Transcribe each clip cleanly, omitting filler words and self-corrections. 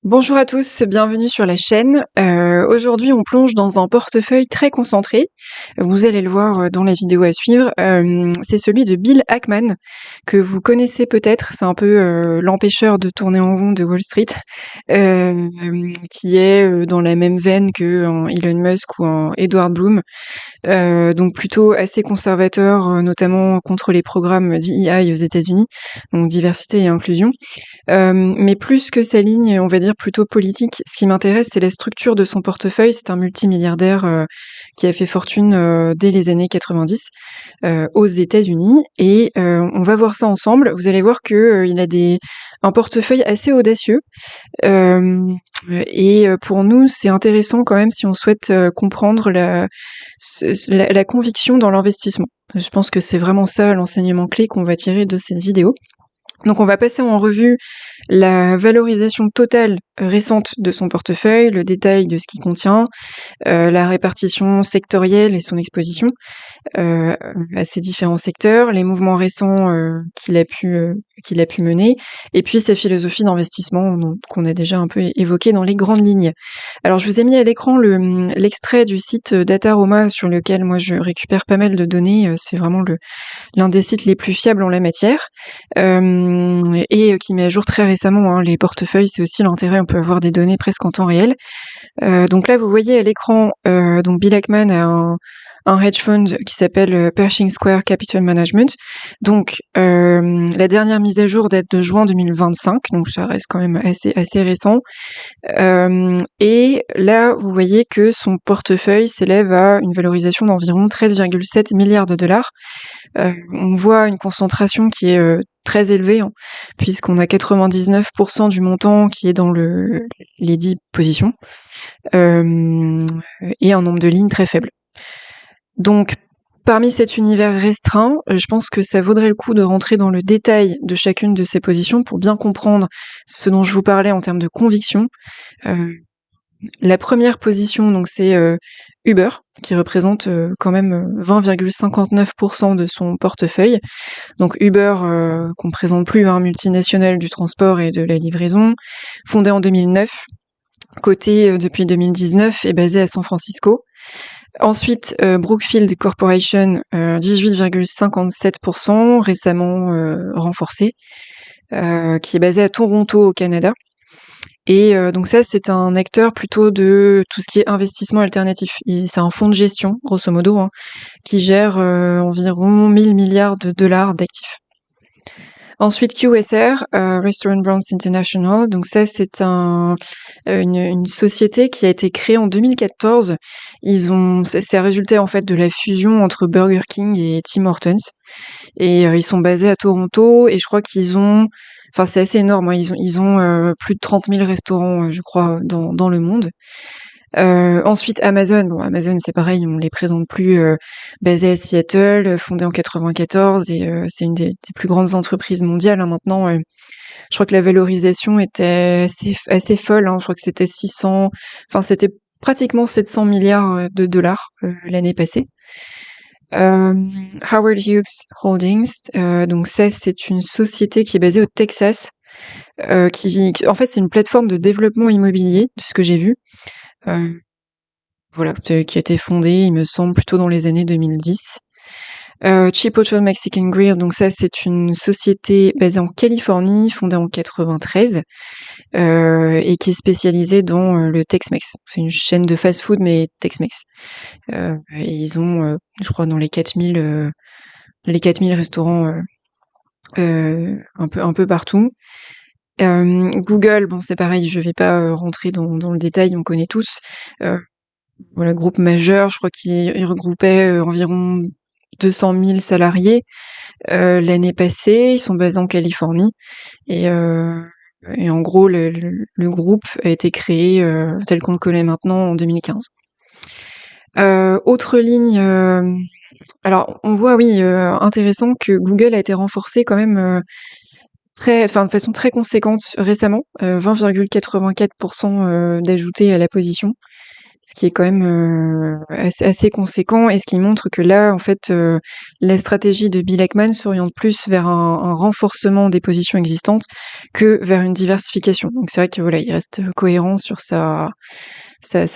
Bonjour à tous, bienvenue sur la chaîne. Aujourd'hui, on plonge dans un portefeuille très concentré. Vous allez le voir dans la vidéo à suivre. C'est celui de Bill Ackman, que vous connaissez peut-être. C'est un peu l'empêcheur de tourner en rond de Wall Street, euh, qui est dans la même veine que un Elon Musk ou un Edward Bloom. Donc plutôt assez conservateur, notamment contre les programmes DEI aux États-Unis, donc diversité et inclusion. Mais plus que sa ligne, on va dire plutôt politique, ce qui m'intéresse, c'est la structure de son portefeuille. C'est un multimilliardaire qui a fait fortune dès les années 90 aux États-Unis. Et on va voir ça ensemble. Vous allez voir que il a un portefeuille assez audacieux. Et pour nous, c'est intéressant quand même si on souhaite comprendre la conviction dans l'investissement. Je pense que c'est vraiment ça l'enseignement clé qu'on va tirer de cette vidéo. Donc on va passer en revue la valorisation totale récente de son portefeuille, le détail de ce qu'il contient, la répartition sectorielle et son exposition à ces différents secteurs, les mouvements récents qu'il a pu mener, et puis sa philosophie d'investissement qu'on a déjà un peu évoqué dans les grandes lignes. Alors je vous ai mis à l'écran l'extrait du site Dataroma sur lequel moi je récupère pas mal de données. C'est vraiment l'un des sites les plus fiables en la matière, et qui met à jour très récemment les portefeuilles. C'est aussi l'intérêt, on peut avoir des données presque en temps réel. Donc là, vous voyez à l'écran, donc Bill Ackman a un hedge fund qui s'appelle Pershing Square Capital Management. Donc la dernière mise à jour date de juin 2025, donc ça reste quand même assez récent. Et là, vous voyez que son portefeuille s'élève à une valorisation d'environ 13,7 milliards de dollars. On voit une concentration qui est très élevée, puisqu'on a 99% du montant qui est dans les 10 positions, et un nombre de lignes très faible. Donc, parmi cet univers restreint, je pense que ça vaudrait le coup de rentrer dans le détail de chacune de ces positions pour bien comprendre ce dont je vous parlais en termes de conviction. La première position, donc, c'est Uber, qui représente quand même 20,59% de son portefeuille. Donc Uber, qu'on présente plus, multinationale du transport et de la livraison, fondée en 2009, cotée depuis 2019 et basée à San Francisco. Ensuite, Brookfield Corporation, 18,57%, récemment renforcée, qui est basée à Toronto au Canada. Et donc ça, c'est un acteur plutôt de tout ce qui est investissement alternatif. C'est un fonds de gestion, grosso modo, qui gère environ 1000 milliards de dollars d'actifs. Ensuite, QSR, Restaurant Brands International. Donc ça, c'est une société qui a été créée en 2014. C'est résulté en fait de la fusion entre Burger King et Tim Hortons. Et ils sont basés à Toronto. Et je crois enfin c'est assez énorme. Ils ont plus de 30 000 restaurants, je crois, dans le monde. Ensuite Amazon. Bon, Amazon c'est pareil, on les présente plus, basée à Seattle, fondée en 94, et c'est une des plus grandes entreprises mondiales maintenant. Je crois que la valorisation était assez folle. Je crois que c'était pratiquement 700 milliards de dollars l'année passée. Howard Hughes Holdings, donc ça c'est une société qui est basée au Texas, en fait c'est une plateforme de développement immobilier, de ce que j'ai vu. Voilà, qui a été fondée, il me semble, plutôt dans les années 2010. Chipotle Mexican Grill, donc ça c'est une société basée en Californie, fondée en 93, et qui est spécialisée dans le Tex-Mex. C'est une chaîne de fast-food mais Tex-Mex. Et ils ont, je crois, dans les 4000 restaurants un peu partout. Google, bon c'est pareil, je vais pas rentrer dans le détail, on connaît tous. Voilà, groupe majeur, je crois qu'il regroupait environ 200 000 salariés l'année passée. Ils sont basés en Californie, et en gros le groupe a été créé tel qu'on le connaît maintenant en 2015. Autre ligne, alors on voit, oui, intéressant, que Google a été renforcé quand même de façon très conséquente récemment, 20,84% d'ajoutés à la position. ce qui est quand même assez conséquent et ce qui montre que là, en fait, la stratégie de Bill Ackman s'oriente plus vers un renforcement des positions existantes que vers une diversification. Donc c'est vrai que voilà, il reste cohérent sur sa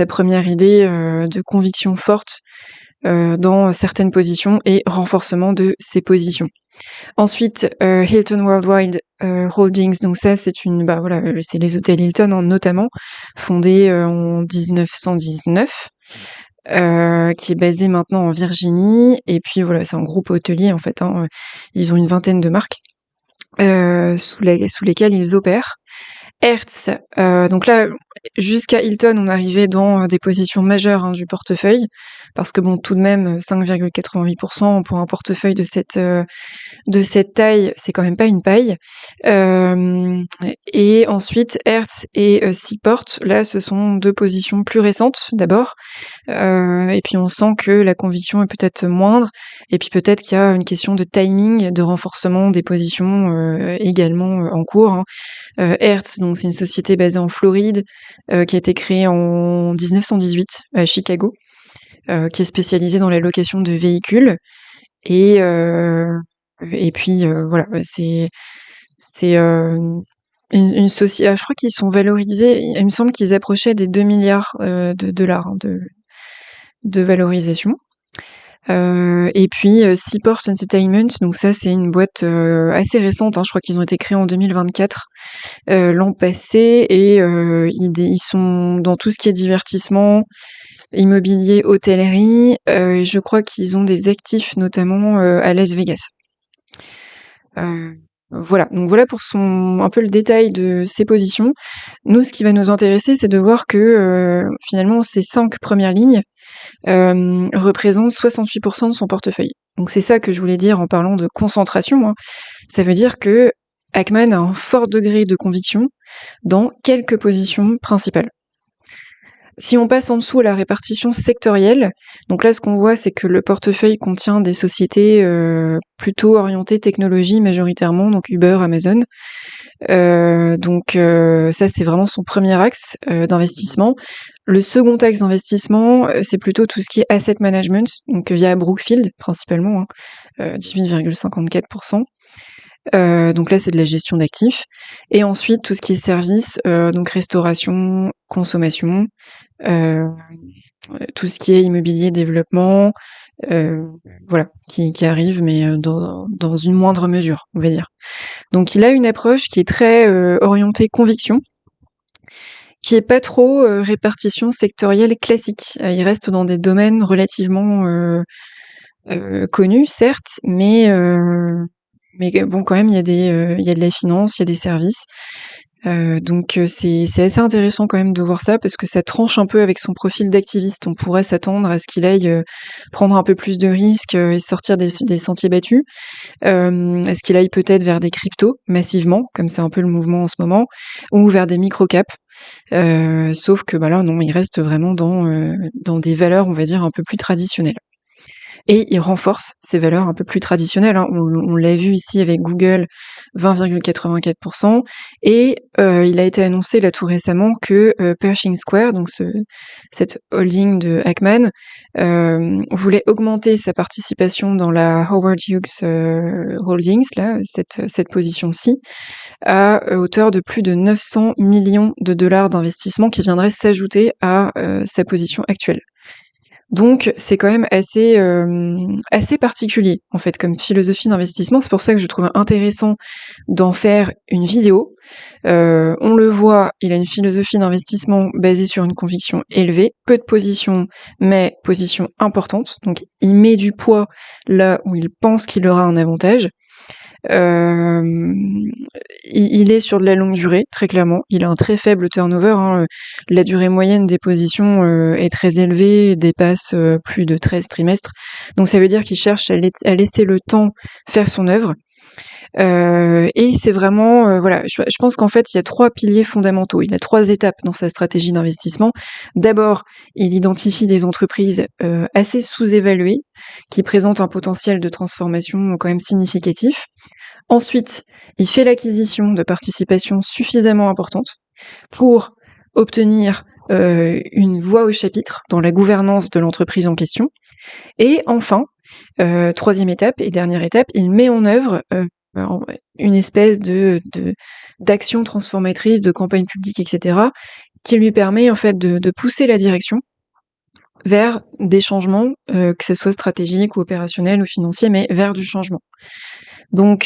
première idée de conviction forte dans certaines positions et renforcement de ces positions. Ensuite, Hilton Worldwide Holdings, donc ça c'est c'est les hôtels Hilton hein, notamment, fondés en 1919, qui est basé maintenant en Virginie. Et puis voilà, c'est un groupe hôtelier en fait. Hein, ils ont une vingtaine de marques sous lesquelles ils opèrent. Hertz, donc là, jusqu'à Hilton, on arrivait dans des positions majeures hein, du portefeuille, parce que bon, tout de même, 5,88% pour un portefeuille de cette taille, c'est quand même pas une paille. Et ensuite, Hertz et Seaport, là, ce sont deux positions plus récentes d'abord. Et puis on sent que la conviction est peut-être moindre. Et puis peut-être qu'il y a une question de timing, de renforcement des positions également en cours. Hein. Hertz, donc c'est une société basée en Floride qui a été créée en 1918 à Chicago, qui est spécialisée dans la location de véhicules. Et puis voilà, c'est une société. Je crois qu'ils sont valorisés. Il me semble qu'ils approchaient des 2 milliards de dollars hein, de valorisation. Et puis Seaport Entertainment, donc ça c'est une boîte assez récente. Hein, je crois qu'ils ont été créés en 2024, l'an passé, et ils sont dans tout ce qui est divertissement, immobilier, hôtellerie. Et je crois qu'ils ont des actifs notamment à Las Vegas. Voilà, donc voilà pour un peu le détail de ses positions. Nous, ce qui va nous intéresser, c'est de voir que finalement ces 5 premières lignes représentent 68% de son portefeuille. Donc c'est ça que je voulais dire en parlant de concentration. Hein. Ça veut dire que Ackman a un fort degré de conviction dans quelques positions principales. Si on passe en dessous à la répartition sectorielle, donc là ce qu'on voit c'est que le portefeuille contient des sociétés plutôt orientées technologie majoritairement, donc Uber, Amazon. Ça c'est vraiment son premier axe d'investissement. Le second axe d'investissement, c'est plutôt tout ce qui est asset management, donc via Brookfield principalement, hein, 18,54%. Donc là, c'est de la gestion d'actifs. Et ensuite, tout ce qui est services, donc restauration, consommation, tout ce qui est immobilier, développement, voilà, qui arrive, mais dans une moindre mesure, on va dire. Donc il a une approche qui est très orientée conviction, qui est pas trop répartition sectorielle classique. Il reste dans des domaines relativement connus, certes, mais bon, quand même, il y a de la finance, il y a des services. C'est assez intéressant quand même de voir ça parce que ça tranche un peu avec son profil d'activiste. On pourrait s'attendre à ce qu'il aille prendre un peu plus de risques et sortir des sentiers battus. À ce qu'il aille peut-être vers des cryptos massivement, comme c'est un peu le mouvement en ce moment, ou vers des micro-caps. Sauf que là, non, il reste vraiment dans des valeurs, on va dire, un peu plus traditionnelles. Et il renforce ces valeurs un peu plus traditionnelles. Hein. On l'a vu ici avec Google, 20,84%. Et il a été annoncé là tout récemment que Pershing Square, donc cette holding de Ackman, voulait augmenter sa participation dans la Howard Hughes Holdings, là, cette position-ci, à hauteur de plus de 900 millions de dollars d'investissement qui viendraient s'ajouter à sa position actuelle. Donc c'est quand même assez particulier en fait comme philosophie d'investissement. C'est pour ça que je trouve intéressant d'en faire une vidéo. On le voit, il a une philosophie d'investissement basée sur une conviction élevée, peu de positions, mais positions importantes. Donc il met du poids là où il pense qu'il aura un avantage. Il est sur de la longue durée, très clairement. Il a un très faible turnover. Hein. La durée moyenne des positions est très élevée, dépasse plus de 13 trimestres. Donc ça veut dire qu'il cherche à laisser le temps faire son œuvre. Et c'est vraiment, voilà, je pense qu'en fait, il y a 3 piliers fondamentaux. Il a 3 étapes dans sa stratégie d'investissement. D'abord, il identifie des entreprises assez sous-évaluées, qui présentent un potentiel de transformation quand même significatif. Ensuite, il fait l'acquisition de participations suffisamment importantes pour obtenir une voix au chapitre dans la gouvernance de l'entreprise en question. Et enfin, troisième étape et dernière étape, il met en œuvre une espèce d'action transformatrice, de campagne publique, etc., qui lui permet en fait de pousser la direction vers des changements, que ce soit stratégiques ou opérationnels ou financiers, mais vers du changement. Donc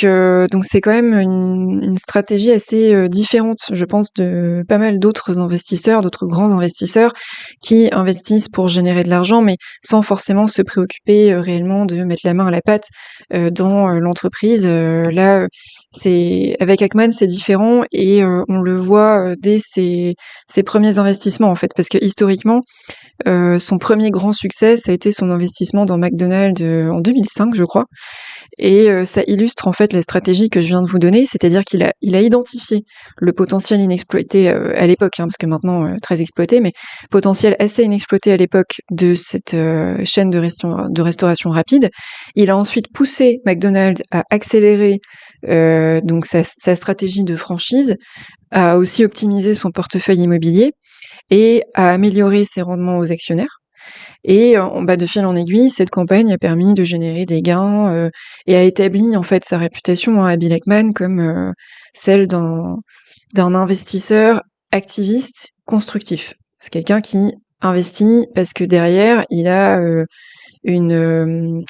c'est quand même une stratégie assez différente, je pense, de pas mal d'autres investisseurs, d'autres grands investisseurs qui investissent pour générer de l'argent, mais sans forcément se préoccuper réellement de mettre la main à la pâte dans l'entreprise. Là, c'est avec Ackman, c'est différent et on le voit dès ses premiers investissements en fait, parce que historiquement, son premier grand succès, ça a été son investissement dans McDonald's en 2005, je crois. Et ça illustre en fait la stratégie que je viens de vous donner, c'est-à-dire qu'il a identifié le potentiel inexploité à l'époque, hein, parce que maintenant très exploité, mais potentiel assez inexploité à l'époque de cette chaîne de restauration rapide. Il a ensuite poussé McDonald's à accélérer donc sa stratégie de franchise, à aussi optimiser son portefeuille immobilier et à améliorer ses rendements aux actionnaires. Et de fil en aiguille, cette campagne a permis de générer des gains et a établi en fait sa réputation à Bill Ackman comme celle d'un investisseur activiste constructif. C'est quelqu'un qui investit parce que derrière, il a une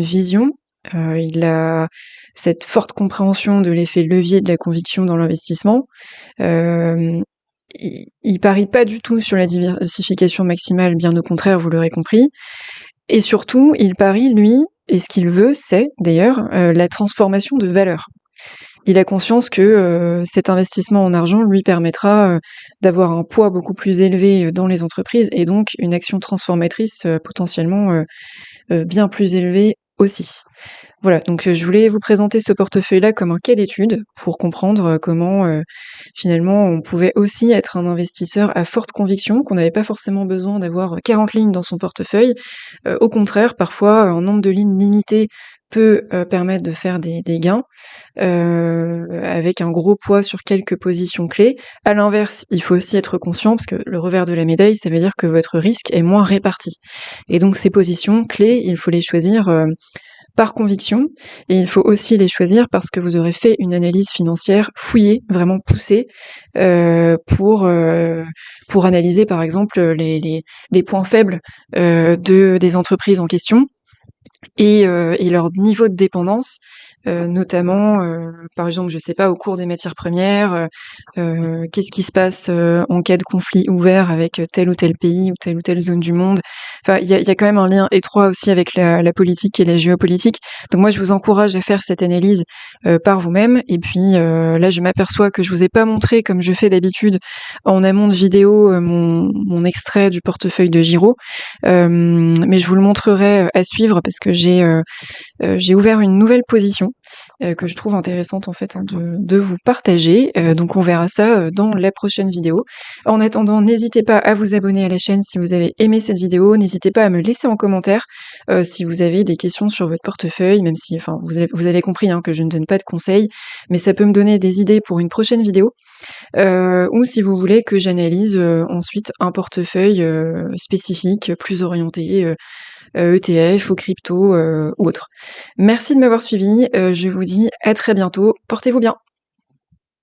vision, il a cette forte compréhension de l'effet levier de la conviction dans l'investissement. Il parie pas du tout sur la diversification maximale, bien au contraire, vous l'aurez compris. Et surtout, il parie, lui, et ce qu'il veut, c'est d'ailleurs la transformation de valeur. Il a conscience que cet investissement en argent lui permettra d'avoir un poids beaucoup plus élevé dans les entreprises et donc une action transformatrice potentiellement bien plus élevée aussi. Voilà, donc je voulais vous présenter ce portefeuille-là comme un cas d'étude pour comprendre comment finalement on pouvait aussi être un investisseur à forte conviction, qu'on n'avait pas forcément besoin d'avoir 40 lignes dans son portefeuille. Au contraire, parfois un nombre de lignes limité peut permettre de faire des gains avec un gros poids sur quelques positions clés. À l'inverse, il faut aussi être conscient, parce que le revers de la médaille, ça veut dire que votre risque est moins réparti. Et donc ces positions clés, il faut les choisir par conviction, et il faut aussi les choisir parce que vous aurez fait une analyse financière fouillée, vraiment poussée, pour analyser par exemple les points faibles des entreprises en question et leur niveau de dépendance, notamment, par exemple, je sais pas, au cours des matières premières, qu'est-ce qui se passe en cas de conflit ouvert avec tel ou tel pays ou telle zone du monde. Enfin, il y a quand même un lien étroit aussi avec la politique et la géopolitique. Donc moi, je vous encourage à faire cette analyse par vous-même. Et puis là, je m'aperçois que je vous ai pas montré, comme je fais d'habitude en amont de vidéo, mon extrait du portefeuille de Giraud. Mais je vous le montrerai à suivre parce que j'ai ouvert une nouvelle position que je trouve intéressante en fait de vous partager. Donc on verra ça dans la prochaine vidéo. En attendant, n'hésitez pas à vous abonner à la chaîne si vous avez aimé cette vidéo. N'hésitez pas à me laisser en commentaire si vous avez des questions sur votre portefeuille, même si, enfin, vous avez compris que je ne donne pas de conseils, mais ça peut me donner des idées pour une prochaine vidéo. Ou si vous voulez que j'analyse ensuite un portefeuille spécifique, plus orienté ETF ou crypto ou autre. Merci de m'avoir suivi, je vous dis à très bientôt, portez-vous bien.